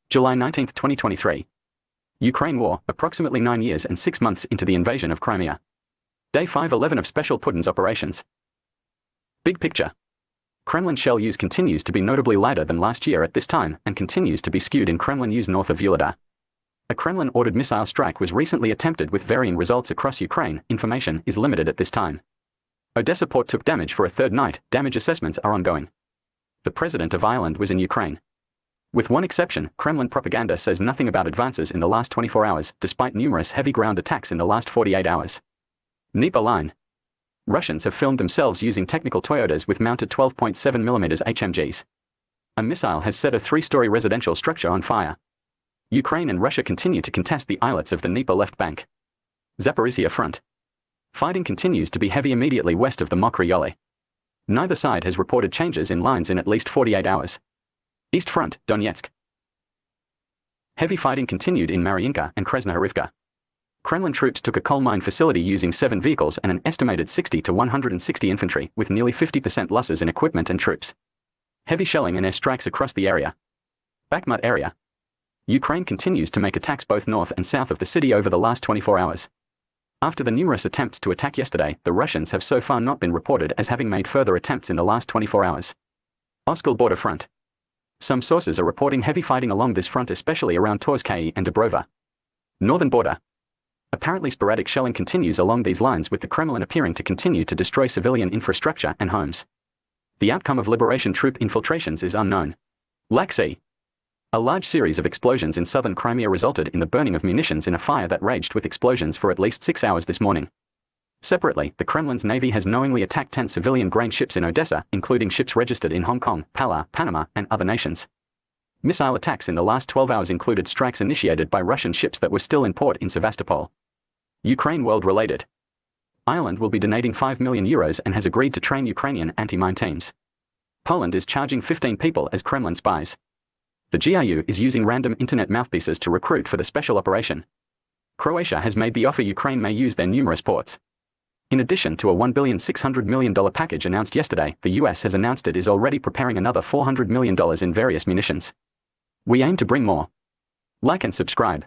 July 19, 2023. Ukraine war, approximately 9 years and 6 months into the invasion of Crimea. Day 511 of Special Putin's operations. Big picture. Kremlin shell use continues to be notably lighter than last year at this time and continues to be skewed in Kremlin use north of Vuhledar. A Kremlin-ordered missile strike was recently attempted with varying results across Ukraine. Information is limited at this time. Odessa port took damage for a third night. Damage assessments are ongoing. The president of Ireland was in Ukraine. With one exception, Kremlin propaganda says nothing about advances in the last 24 hours, despite numerous heavy ground attacks in the last 48 hours. Dnieper Line. Russians have filmed themselves using technical Toyotas with mounted 12.7mm HMGs. A missile has set a 3-story residential structure on fire. Ukraine and Russia continue to contest the islets of the Dnieper left bank. Zaporizhzhya Front. Fighting continues to be heavy immediately west of the Mokry Yoli. Neither side has reported changes in lines in at least 48 hours. East Front, Donetsk. Heavy fighting continued in Mariinka and Krasnohorivka. Kremlin troops took a coal mine facility using 7 vehicles and an estimated 60 to 160 infantry, with nearly 50% losses in equipment and troops. Heavy shelling and air strikes across the area. Bakhmut Area. Ukraine continues to make attacks both north and south of the city over the last 24 hours. After the numerous attempts to attack yesterday, the Russians have so far not been reported as having made further attempts in the last 24 hours. Oskil border front. Some sources are reporting heavy fighting along this front, especially around Torskay and Dubrova. Northern border. Apparently sporadic shelling continues along these lines, with the Kremlin appearing to continue to destroy civilian infrastructure and homes. The outcome of liberation troop infiltrations is unknown. Black Sea. A large series of explosions in southern Crimea resulted in the burning of munitions in a fire that raged with explosions for at least 6 hours this morning. Separately, the Kremlin's navy has knowingly attacked 10 civilian grain ships in Odessa, including ships registered in Hong Kong, Palau, Panama, and other nations. Missile attacks in the last 12 hours included strikes initiated by Russian ships that were still in port in Sevastopol. Ukraine world-related. Ireland will be donating €5 million and has agreed to train Ukrainian anti-mine teams. Poland is charging 15 people as Kremlin spies. The GRU is using random internet mouthpieces to recruit for the special operation. Croatia has made the offer Ukraine may use their numerous ports. In addition to a $1.6 billion package announced yesterday, the US has announced it is already preparing another $400 million in various munitions. We aim to bring more. Like and subscribe.